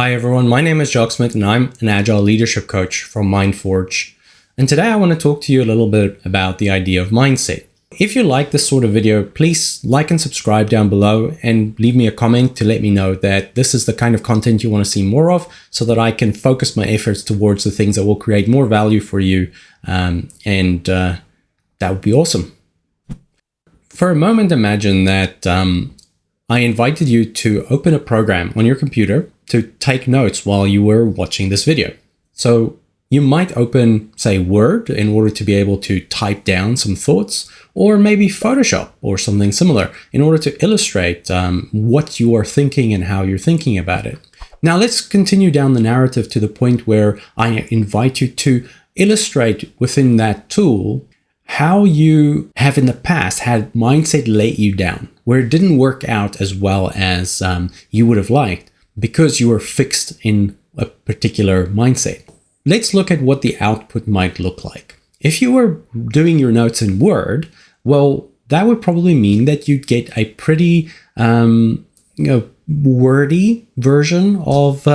Hi everyone, my name is Jaques Smit and I'm an Agile leadership coach from MindForge. And today I want to talk to you a little bit about the idea of mindset. If you like this sort of video, please like and subscribe down below and leave me a comment to let me know that this is the kind of content you want to see more of so that I can focus my efforts towards the things that will create more value for you. That would be awesome. For a moment, imagine that I invited you to open a program on your computer to take notes while you were watching this video. So you might open, say, Word in order to be able to type down some thoughts, or maybe Photoshop or something similar in order to illustrate what you are thinking and how you're thinking about it. Now let's continue down the narrative to the point where I invite you to illustrate within that tool how you have in the past had mindset let you down, where it didn't work out as well as you would have liked because you were fixed in a particular mindset. Let's look at what the output might look like. If you were doing your notes in Word, well, that would probably mean that you'd get a pretty wordy version of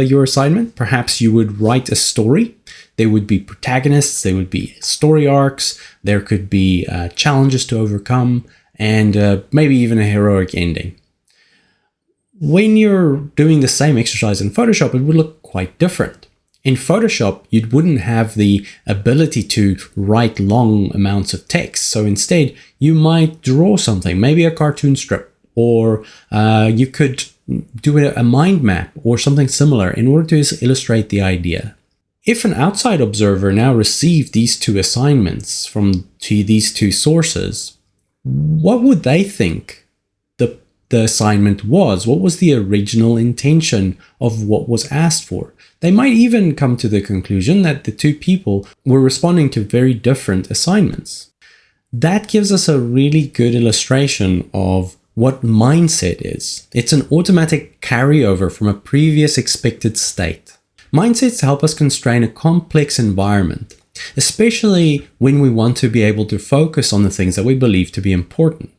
your assignment. Perhaps you would write a story. There would be protagonists, there would be story arcs, there could be challenges to overcome, and maybe even a heroic ending. When you're doing the same exercise in Photoshop, it would look quite different. In Photoshop, you wouldn't have the ability to write long amounts of text. So instead, you might draw something, maybe a cartoon strip, or you could do a mind map or something similar in order to illustrate the idea. If an outside observer now received these two assignments from these two sources, what would they think the assignment was? What was the original intention of what was asked for? They might even come to the conclusion that the two people were responding to very different assignments. That gives us a really good illustration of what mindset is. It's an automatic carryover from a previous expected state. Mindsets help us constrain a complex environment, especially when we want to be able to focus on the things that we believe to be important.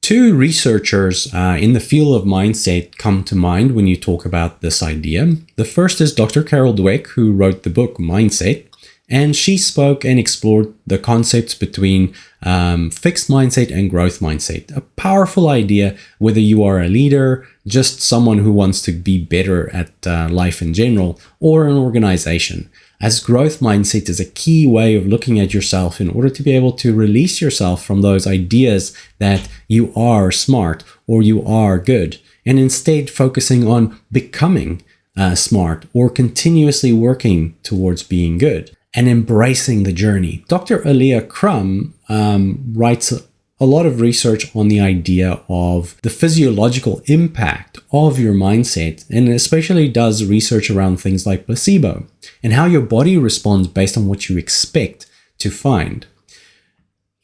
Two researchers in the field of mindset come to mind when you talk about this idea. The first is Dr. Carol Dweck, who wrote the book Mindset, and she spoke and explored the concepts between fixed mindset and growth mindset. A powerful idea whether you are a leader, just someone who wants to be better at life in general, or an organization, as growth mindset is a key way of looking at yourself in order to be able to release yourself from those ideas that you are smart or you are good, and instead focusing on becoming smart or continuously working towards being good and embracing the journey. Dr. Crum writes a lot of research on the idea of the physiological impact of your mindset, and especially does research around things like placebo and how your body responds based on what you expect to find.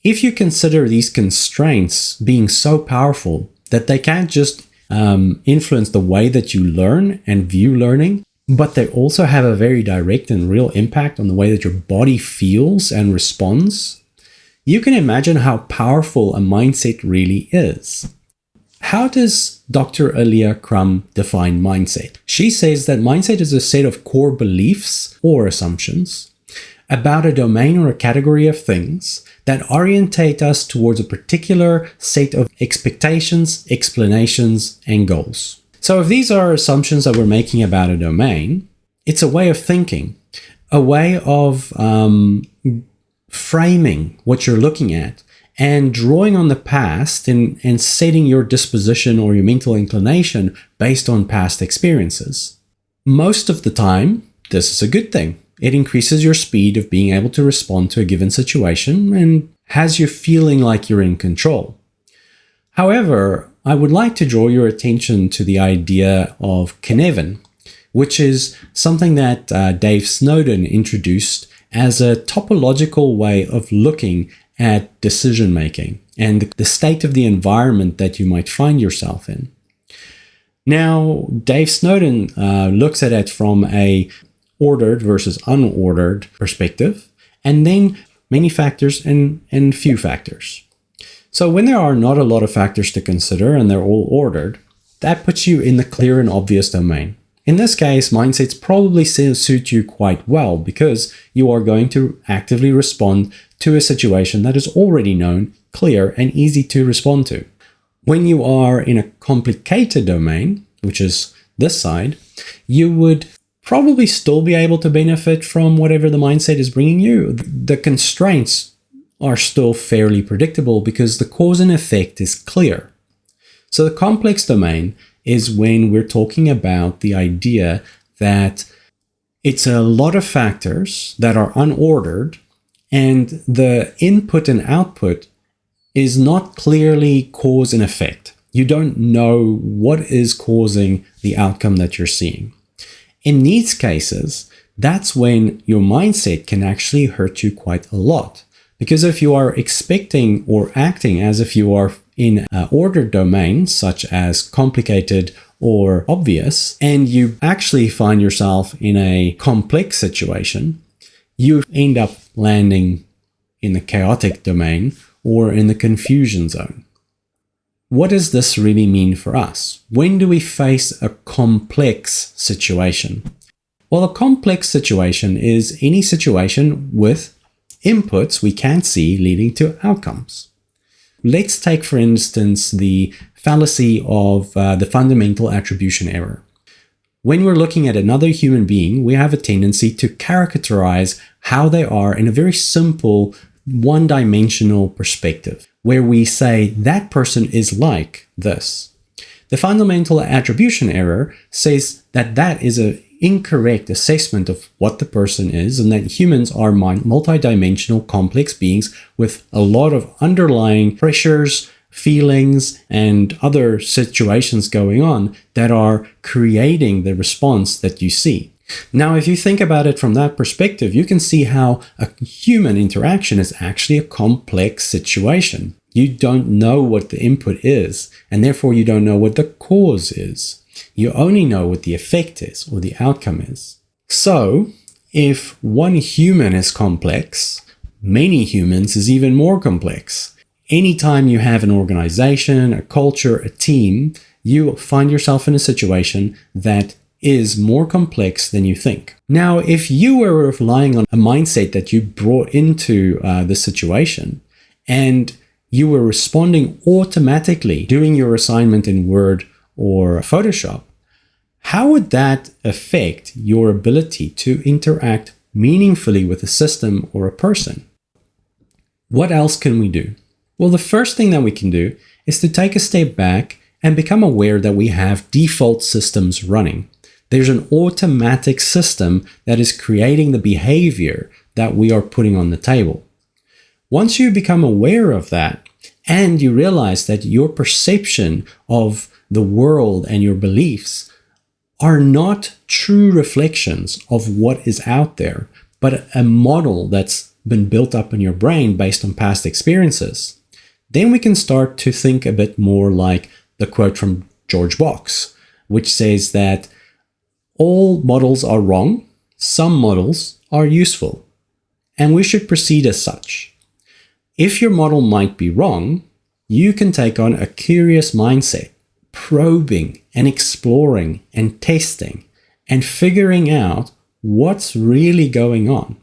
If you consider these constraints being so powerful that they can't just influence the way that you learn and view learning, but they also have a very direct and real impact on the way that your body feels and responds, you can imagine how powerful a mindset really is. How does Dr. Crum define mindset? She says that mindset is a set of core beliefs or assumptions about a domain or a category of things that orientate us towards a particular set of expectations, explanations, and goals. So if these are assumptions that we're making about a domain, it's a way of thinking, a way of framing what you're looking at and drawing on the past and setting your disposition or your mental inclination based on past experiences. Most of the time, this is a good thing. It increases your speed of being able to respond to a given situation and has you feeling like you're in control. However, I would like to draw your attention to the idea of Cynefin, which is something that Dave Snowden introduced as a topological way of looking at decision making and the state of the environment that you might find yourself in. Now, Dave Snowden looks at it from a ordered versus unordered perspective, and then many factors and few factors. So when there are not a lot of factors to consider and they're all ordered, that puts you in the clear and obvious domain. In this case, mindsets probably suit you quite well because you are going to actively respond to a situation that is already known, clear, and easy to respond to. When you are in a complicated domain, which is this side, you would probably still be able to benefit from whatever the mindset is bringing you. The constraints are still fairly predictable because the cause and effect is clear. So the complex domain is when we're talking about the idea that it's a lot of factors that are unordered and the input and output is not clearly cause and effect. You don't know what is causing the outcome that you're seeing. In these cases, that's when your mindset can actually hurt you quite a lot. Because if you are expecting or acting as if you are in an ordered domain, such as complicated or obvious, and you actually find yourself in a complex situation, you end up landing in the chaotic domain or in the confusion zone. What does this really mean for us? When do we face a complex situation? Well, a complex situation is any situation with inputs we can't see leading to outcomes. Let's take, for instance, the fallacy of the fundamental attribution error. When we're looking at another human being, we have a tendency to characterize how they are in a very simple, one-dimensional perspective, where we say that person is like this. The fundamental attribution error says that that is an incorrect assessment of what the person is, and that humans are multidimensional complex beings with a lot of underlying pressures, feelings, and other situations going on that are creating the response that you see. Now, if you think about it from that perspective, you can see how a human interaction is actually a complex situation. You don't know what the input is, and therefore you don't know what the cause is. You only know what the effect is or the outcome is. So, if one human is complex, many humans is even more complex. Anytime you have an organization, a culture, a team, you find yourself in a situation that is more complex than you think. Now, if you were relying on a mindset that you brought into the situation and you were responding automatically doing your assignment in Word or Photoshop, how would that affect your ability to interact meaningfully with a system or a person? What else can we do? Well, the first thing that we can do is to take a step back and become aware that we have default systems running. There's an automatic system that is creating the behavior that we are putting on the table. Once you become aware of that and you realize that your perception of the world and your beliefs are not true reflections of what is out there, but a model that's been built up in your brain based on past experiences, then we can start to think a bit more like the quote from George Box, which says that all models are wrong, some models are useful, and we should proceed as such. If your model might be wrong, you can take on a curious mindset, probing and exploring and testing and figuring out what's really going on.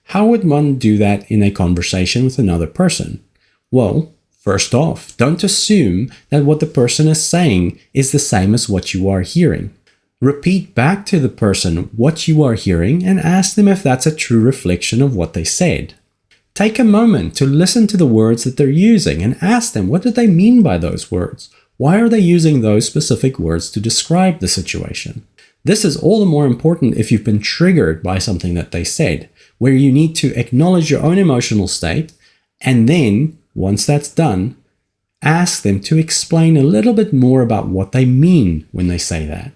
How would one do that in a conversation with another person? Well, first off, don't assume that what the person is saying is the same as what you are hearing. Repeat back to the person what you are hearing and ask them if that's a true reflection of what they said. Take a moment to listen to the words that they're using and ask them what do they mean by those words? Why are they using those specific words to describe the situation? This is all the more important if you've been triggered by something that they said, where you need to acknowledge your own emotional state, and then, once that's done, ask them to explain a little bit more about what they mean when they say that.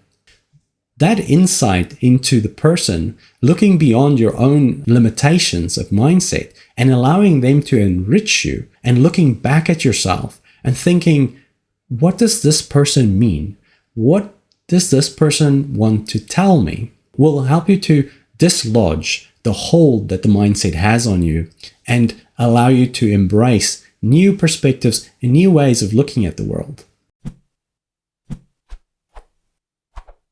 That insight into the person, looking beyond your own limitations of mindset and allowing them to enrich you, and looking back at yourself and thinking, what does this person mean? What does this person want to tell me? Will help you to dislodge the hold that the mindset has on you and allow you to embrace new perspectives and new ways of looking at the world.